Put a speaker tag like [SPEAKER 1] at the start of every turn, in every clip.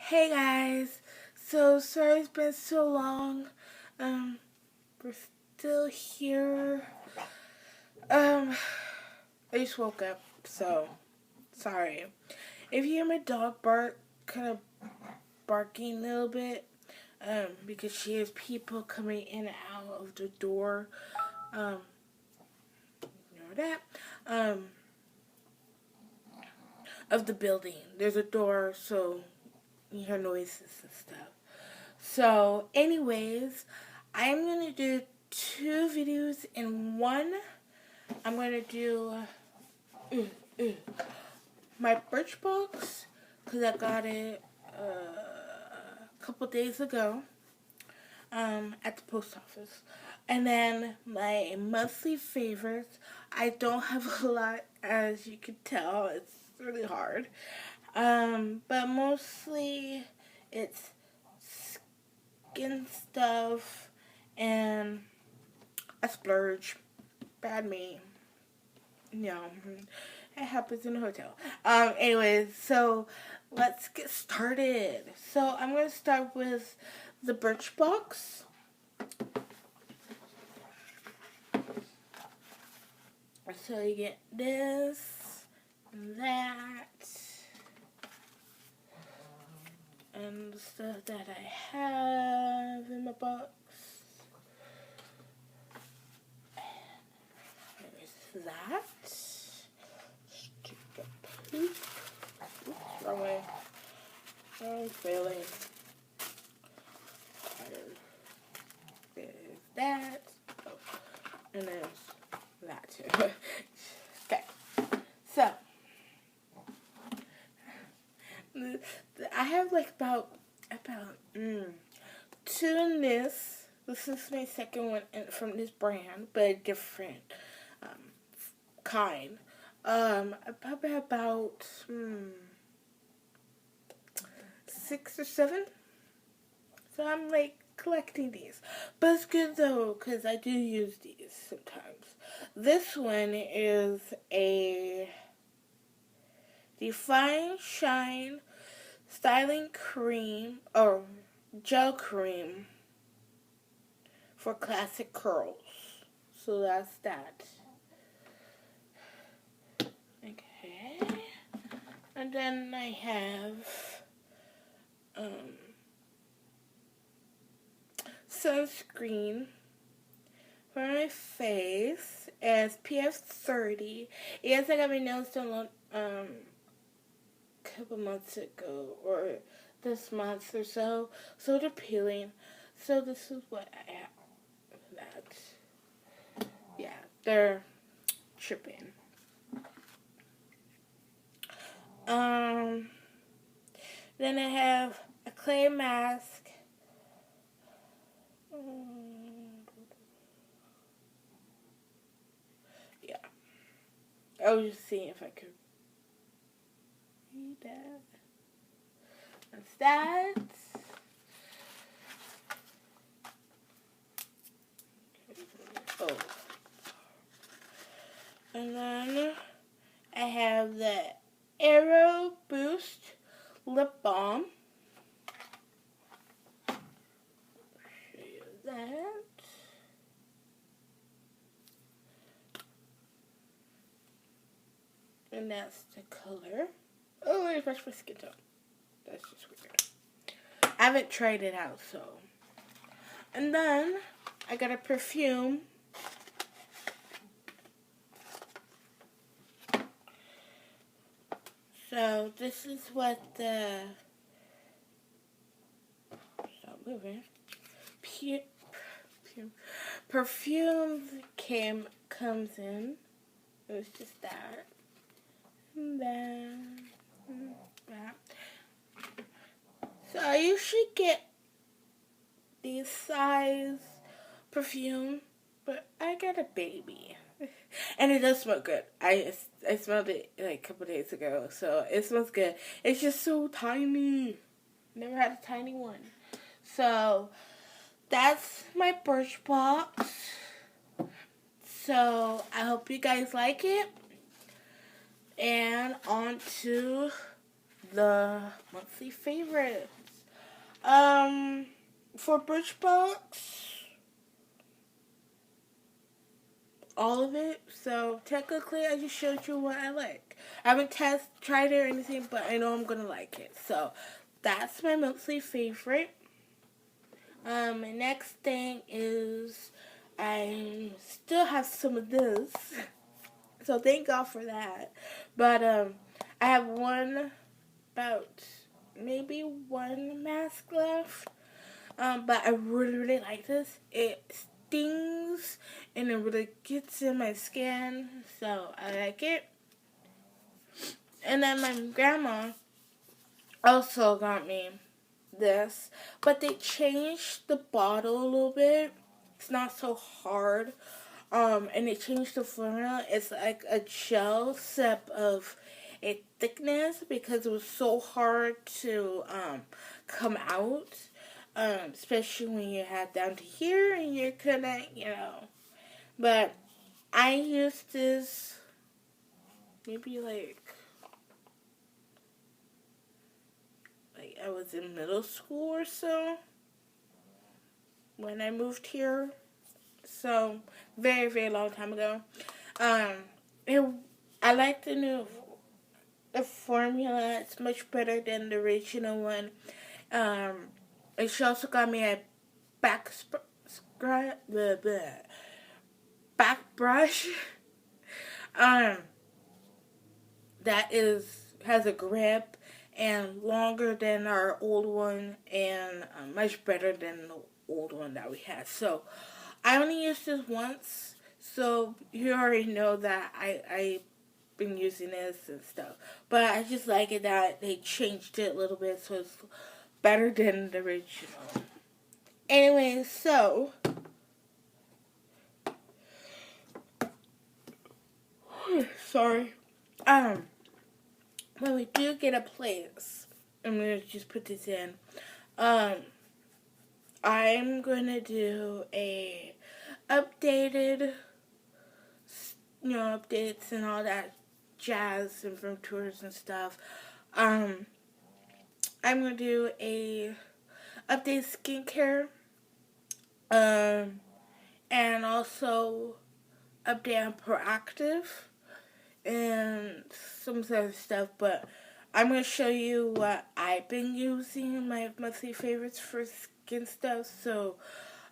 [SPEAKER 1] Hey guys, so sorry it's been so long. We're still here. I just woke up, so sorry. If you hear my dog bark, kind of barking a little bit, because she hears people coming in and out of the door, ignore that, of the building. There's a door, so you hear noises and stuff. So, anyways, I'm going to do 2 videos in one. I'm going to do my birchbox, because I got it a couple days ago at the post office. And then my monthly favorites. I don't have a lot, as you can tell. It's really hard. But mostly it's skin stuff and a splurge. Bad me. No, it happens in a hotel. Anyways, so let's get started. So I'm going to start with the birchbox. So you get this, and that, and the stuff that I have in my box. There's that. Stupid poop. Oops, wrong way. I'm failing. There's that. Oh, and there's that too. Okay. So, I have like about 2 in this. This is my second one from this brand, but a different kind. Probably about 6 or 7. So I'm like collecting these, but it's good though because I do use these sometimes. This one is a Define Shine styling cream or gel cream for classic curls. So that's that. Okay. And then I have sunscreen for my face as PF30. Yes, I got my nails done couple months ago or this month or so. So they're peeling. So this is what I have. That. Yeah, they're tripping. Then I have a clay mask. Yeah. I was just seeing if I could read that. That's that. Oh. And then I have the Aero Boost Lip Balm. Show you that. And that's the color. Oh, I brushed my skin tone. That's just weird. I haven't tried it out, so. And then I got a perfume. So this is what the perfume comes in. It was just that. And then that. So I usually get these size perfume, but I got a baby. And it does smell good. I smelled it like a couple days ago, so it smells good. It's just so tiny. Never had a tiny one. So that's my birchbox. So I hope you guys like it. And on to the monthly favorites. For Birchbox, all of it. So technically, I just showed you what I like. I haven't tried it or anything, but I know I'm gonna like it. So that's my monthly favorite. Next thing is I still have some of this, so thank God for that. But I have maybe one mask left. But I really like this. It stings and it really gets in my skin, so I like it. And then my grandma also got me this, but they changed the bottle a little bit. It's not so hard. And they changed the formula. It's like a gel sip of a thickness because it was so hard to come out. Especially when you have down to here and you're gonna, But I used this maybe like I was in middle school or so when I moved here. So very, very long time ago. I like the formula. It's much better than the original one. And she also got me a back brush. That has a grip and longer than our old one and much better than the old one that we had. So I only used this once, so you already know that I've been using this and stuff. But I just like it that they changed it a little bit so it's better than the original. Anyway, so sorry. When we do get a place, I'm gonna just put this in. I'm gonna do a updated, updates and all that jazz and from tours and stuff. I'm gonna do a update skincare, and also update on Proactive and some other stuff, but I'm going to show you what I've been using, my monthly favorites for skin stuff, so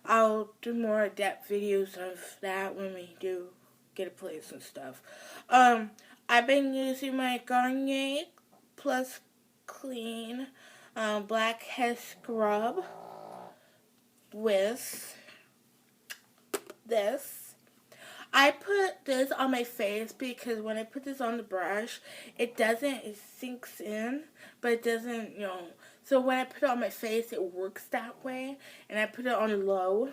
[SPEAKER 1] I'll do more in-depth videos of that when we do get a place and stuff. I've been using my Garnier Plus Clean Blackhead Scrub with this. I put this on my face because when I put this on the brush, it sinks in, but it doesn't, So when I put it on my face, it works that way. And I put it on low.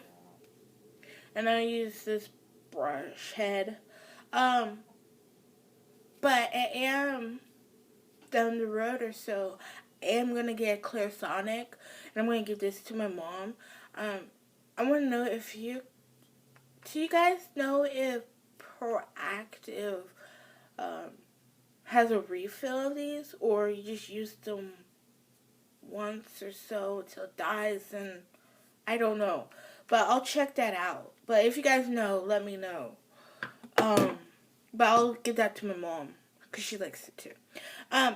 [SPEAKER 1] And I use this brush head. But I am down the road or so. I am going to get a Clarisonic. And I'm going to give this to my mom. I want to know if do you guys know if Proactive has a refill of these, or you just use them once or so till it dies? And I don't know, but I'll check that out. But if you guys know, let me know. But I'll give that to my mom because she likes it too.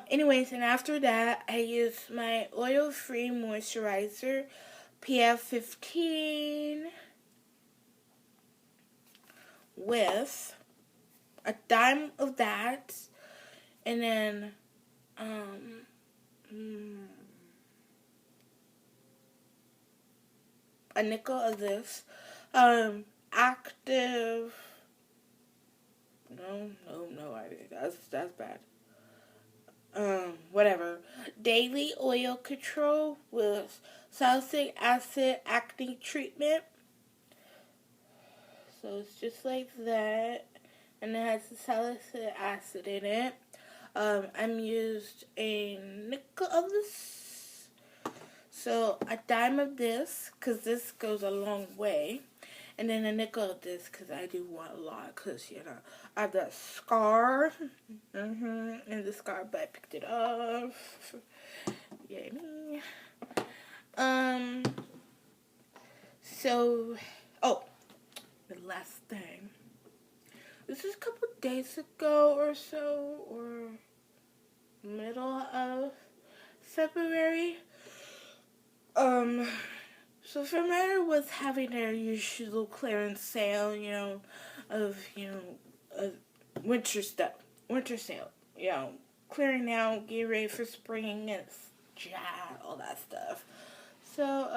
[SPEAKER 1] Anyways, and after that, I use my oil-free moisturizer, PF 15. With a dime of that, and then a nickel of this. Active. No, that's bad. Whatever. Daily oil control with salicylic acid acne treatment. So it's just like that, and it has the salicylic acid in it. I'm used a nickel of this, so a dime of this, because this goes a long way. And then a nickel of this because I do want a lot because, you know, I have that scar. And the scar, but I picked it off. Yay me. So, oh, the last thing. This is a couple days ago or so, or middle of February. So February was having their usual clearance sale, you know, of, you know, winter stuff, winter sale, you know, clearing out, getting ready for spring and all that stuff. So,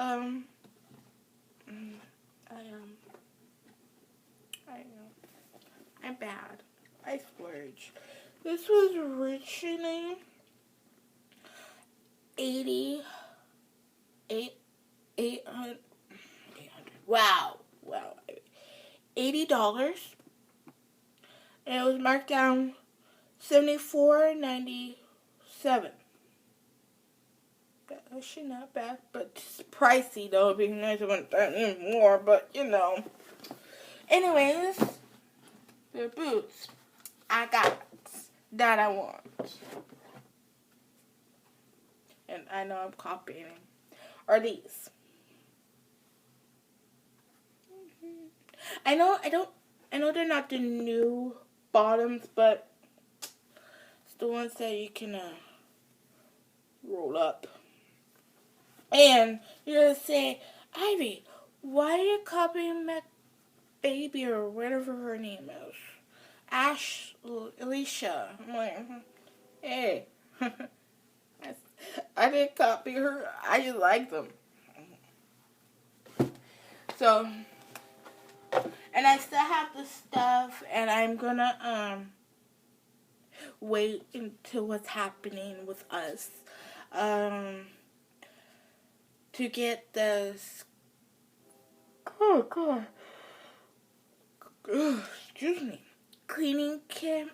[SPEAKER 1] I'm bad. I splurge. This was originally 800. Wow, $80, and it was marked down $74.97. That's actually not bad, but it's pricey though. It'd be nice if it went more, but you know. Anyways, the boots I got that I want, and I know I'm copying, are these. I know they're not the new bottoms, but it's the ones that you can roll up. And you're gonna say, Ivy, why are you copying my baby or whatever her name is? Alicia. I'm like, hey. I didn't copy her. I just like them. So, and I still have the stuff, and I'm gonna wait until what's happening with us to get this. Oh God. Excuse me. Cleaning kit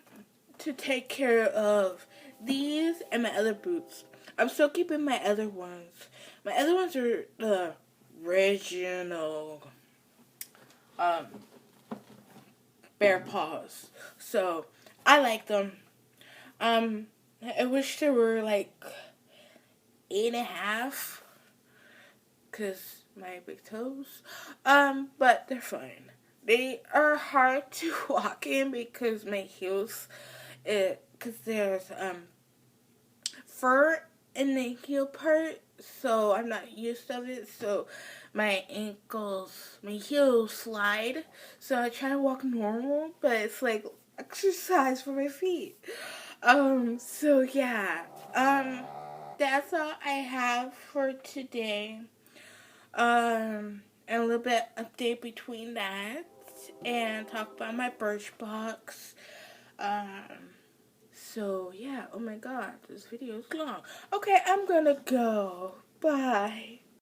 [SPEAKER 1] to take care of these and my other boots. I'm still keeping my other ones. My other ones are the original bear paws. So I like them. I wish they were like 8.5 because my big toes. But they're fine. They are hard to walk in because my heels, because there's fur in the heel part, so I'm not used to it. So my heels slide. So I try to walk normal, but it's like exercise for my feet. So yeah. That's all I have for today. And a little bit update between that, and talk about my birchbox. So yeah, oh my God, this video is long. Okay, I'm gonna go. Bye.